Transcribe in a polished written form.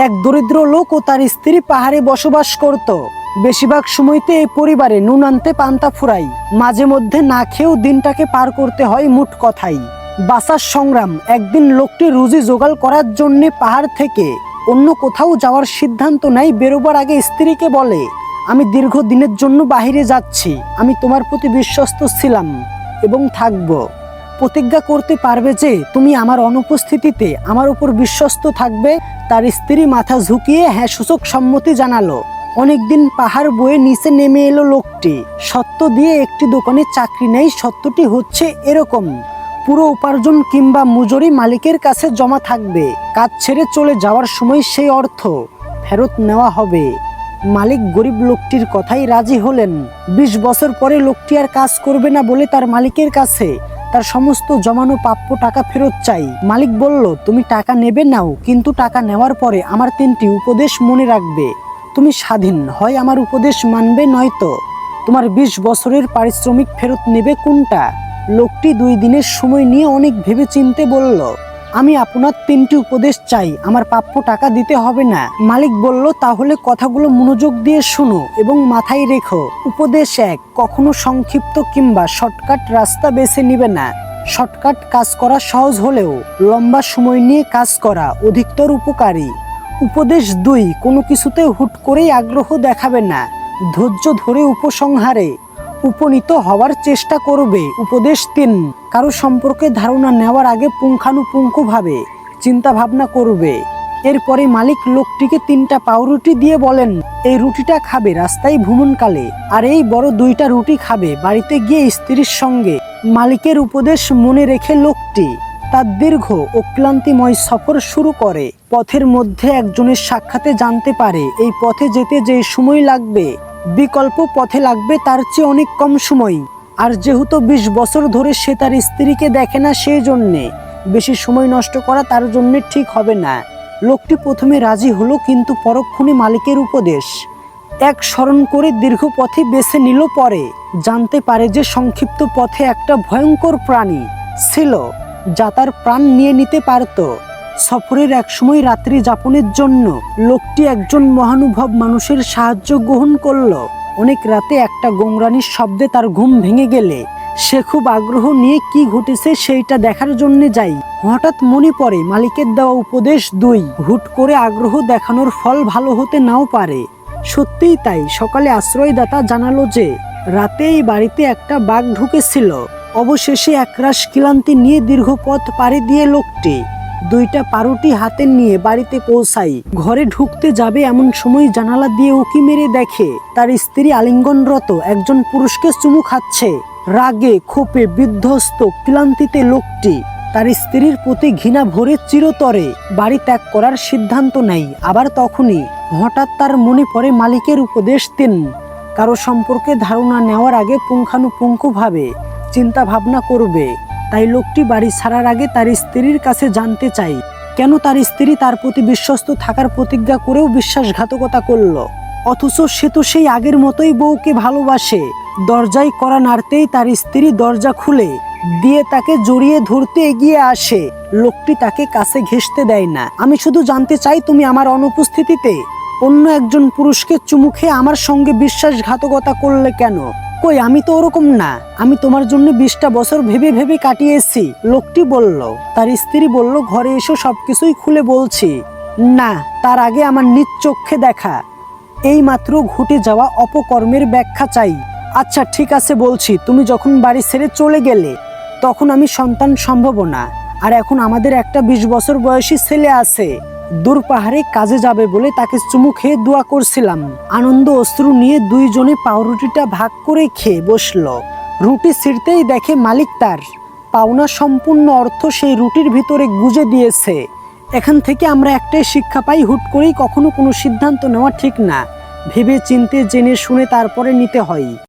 এক দরিদ্র লোক ও তার স্ত্রী পাহাড়ে বসবাস করত। বেশিরভাগ সময়তে এই পরিবারে নুন আনতে পান্তা ফুরাই, মাঝে মধ্যে না খেয়েও দিনটাকে পার করতে হয় মোট কথাই বাঁচার সংগ্রাম। একদিন লোকটি রুজি জোগাড় করার জন্য পাহাড় থেকে অন্য কোথাও যাওয়ার সিদ্ধান্ত নেয়। বেরোবার আগে স্ত্রীকে বলে, আমি দীর্ঘদিনের জন্য বাহিরে যাচ্ছি, আমি তোমার প্রতি বিশ্বস্ত ছিলাম এবং থাকব। প্রতিজ্ঞা করতে পারবে যে তুমি আমার অনুপস্থিতিতে আমার উপর বিশ্বস্ত থাকবে? তার স্ত্রী মাথা ঝুঁকিয়ে হ্যাঁ সূচক সম্মতি জানালো। অনেকদিন পাহাড় বয়ে নিচে নেমে এলো লোকটি। সত্য দিয়ে একটি দোকানে চাকরি নেই। সত্যটি হচ্ছে এরকম, পুরো উপার্জন কিংবা মজুরি মালিকের কাছে জমা থাকবে। কাজ ছেড়ে চলে যাওয়ার সময় সেই অর্থ ফেরত নেওয়া হবে। মালিক গরিব লোকটির কথাই রাজি হলেন। 20 বছর পরে লোকটি আর কাজ করবে না বলে তার মালিকের কাছে তার সমস্ত জমানো প্রাপ্য টাকা ফেরত চাই। মালিক বলল, তুমি টাকা নেবে নাও, কিন্তু টাকা নেওয়ার পরে আমার 3টি উপদেশ মনে রাখবে। তুমি স্বাধীন, হয় আমার উপদেশ মানবে, নয়তো তোমার 20 বছরের পারিশ্রমিক ফেরত নেবে। কোনটা? লোকটি 2 দিনের সময় নিয়ে অনেক ভেবে চিনতে বলল, আমি আপনার 3টি উপদেশ চাই, আমার প্রাপ্য টাকা দিতে হবে না। মালিক বলল, তাহলে কথাগুলো মনোযোগ দিয়ে শোনো এবং মাথায় রেখো। উপদেশ 1, কখনো সংক্ষিপ্ত কিংবা শর্টকাট রাস্তা বেছে নিবে না। শর্টকাট কাজ করা সহজ হলেও লম্বা সময় নিয়ে কাজ করা অধিকতর উপকারী। উপদেশ 2, কোনো কিছুতে হুট করেই আগ্রহ দেখাবে না, ধৈর্য ধরে উপসংহারে উপনীত হওয়ার চেষ্টা করবে। উপদেশ 3, কারো সম্পর্কে ধারণা নেওয়ার আগে পুঙ্খানুপুঙ্খভাবে চিন্তা ভাবনা করবে। এরপরে মালিক লোকটিকে 3টা পাউরুটি দিয়ে বলেন, এই রুটিটা খাবে রাস্তায় ভ্রমণকালে, আর এই বড় 2টা রুটি খাবে বাড়িতে গিয়ে স্ত্রীর সঙ্গে। মালিকের উপদেশ মনে রেখে লোকটি তার দীর্ঘ ও ক্লান্তিময় সফর শুরু করে। পথের মধ্যে একজনের সাক্ষাতে জানতে পারে এই পথে যেতে যে সময় লাগবে, বিকল্প পথে লাগবে তার চেয়ে অনেক কম সময়। আর যেহেতু 20 বছর ধরে সে তার স্ত্রীকে দেখে না, সেই জন্যে বেশি সময় নষ্ট করা তার জন্য ঠিক হবে না। লোকটি প্রথমে রাজি হলো, কিন্তু পরক্ষণে মালিকের উপদেশ এক স্মরণ করে দীর্ঘ পথে বেছে নিল। পরে জানতে পারে যে সংক্ষিপ্ত পথে একটা ভয়ঙ্কর প্রাণী ছিল যা তার প্রাণ নিয়ে নিতে পারত। সফরের এক সময় রাত্রি যাপনের জন্য লোকটি একজন মহানুভব মানুষের সাহায্য গ্রহণ করল। অনেক রাতে একটা গোংরানির শব্দে তার ঘুম ভেঙে গেলে সে খুব আগ্রহ নিয়ে কি ঘটেছে সেইটা দেখার জন্য যায়। হঠাৎ মনে পড়ে মালিকের দেওয়া উপদেশ 2, হুট করে আগ্রহ দেখানোর ফল ভালো হতে নাও পারে। সত্যিই তাই, সকালে আশ্রয়দাতা জানালো যে রাতে এই বাড়িতে একটা বাঘ ঢুকেছিল। অবশেষে একরাশ ক্লান্তি নিয়ে দীর্ঘ পথ পাড়ি দিয়ে লোকটি 2টা পাউরুটি হাতে নিয়ে বাড়িতে পৌঁছাই। ঘরে ঢুকতে যাবে এমন সময় জানালা দিয়ে উঁকি মেরে দেখে তার স্ত্রী আলিঙ্গনরত একজন পুরুষকে চুমু খাচ্ছে। রাগে ক্ষোভে বিধ্বস্ত ক্লান্তিতে লোকটি তার স্ত্রীর প্রতি ঘৃণা ভরে চিরতরে বাড়ি ত্যাগ করার সিদ্ধান্ত নেয়। আবার তখনই হঠাৎ তার মনে পড়ে মালিকের উপদেশ 3, কারো সম্পর্কে ধারণা নেওয়ার আগে পুঙ্খানুপুঙ্খভাবে চিন্তা ভাবনা করবে। তাই লোকটি বাড়ি ছাড়ার আগে তার স্ত্রীর কাছে জানতে চাই কেন তার স্ত্রী তার প্রতি বিশ্বস্ত থাকার প্রতিজ্ঞা করেও বিশ্বাসঘাতকতা করল, অথচ সে তো সেই আগের মতোই বউকে ভালোবাসে। দরজায় কড়া নাড়তেই তার স্ত্রী দরজা খুলে দিয়ে তাকে জড়িয়ে ধরতে এগিয়ে আসে। লোকটি তাকে কাছে ঘেঁষতে দেয় না। আমি শুধু জানতে চাই, তুমি আমার অনুপস্থিতিতে অন্য একজন পুরুষকে চুমু খেয়ে আমার সঙ্গে বিশ্বাসঘাতকতা করলে কেন? কই, আমি তো ওরকম না, আমি তোমার জন্য 20টা বছর ভেবে ভেবে কাটিয়েছি, লোকটি বলল। তার স্ত্রী বলল, ঘরে এসো, সবকিছুই খুলে বলছি। না, তার আগে আমার নিজ চোখে দেখা এই মাত্র ঘটে যাওয়া অপকর্মের ব্যাখ্যা চাই। আচ্ছা ঠিক আছে বলছি, তুমি যখন বাড়ি ছেড়ে চলে গেলে তখন আমি সন্তান সম্ভব না, আর এখন আমাদের একটা 20 বছর বয়সী ছেলে আছে। দূর পাহাড়ে কাজে যাবে বলে তাকে চুমু খেয়ে দোয়া করছিলাম। আনন্দ অশ্রু নিয়ে 2 জনে পাউরুটিটা ভাগ করে খেয়ে বসলো। রুটি ছিঁড়তেই দেখে মালিক তার পাওনা সম্পূর্ণ অর্থ সেই রুটির ভিতরে গুজে দিয়েছে। এখান থেকে আমরা একটাই শিক্ষা পাই, হুট করেই কখনো কোনো সিদ্ধান্ত নেওয়া ঠিক না, ভেবে চিন্তে জেনে শুনে তারপরে নিতে হয়।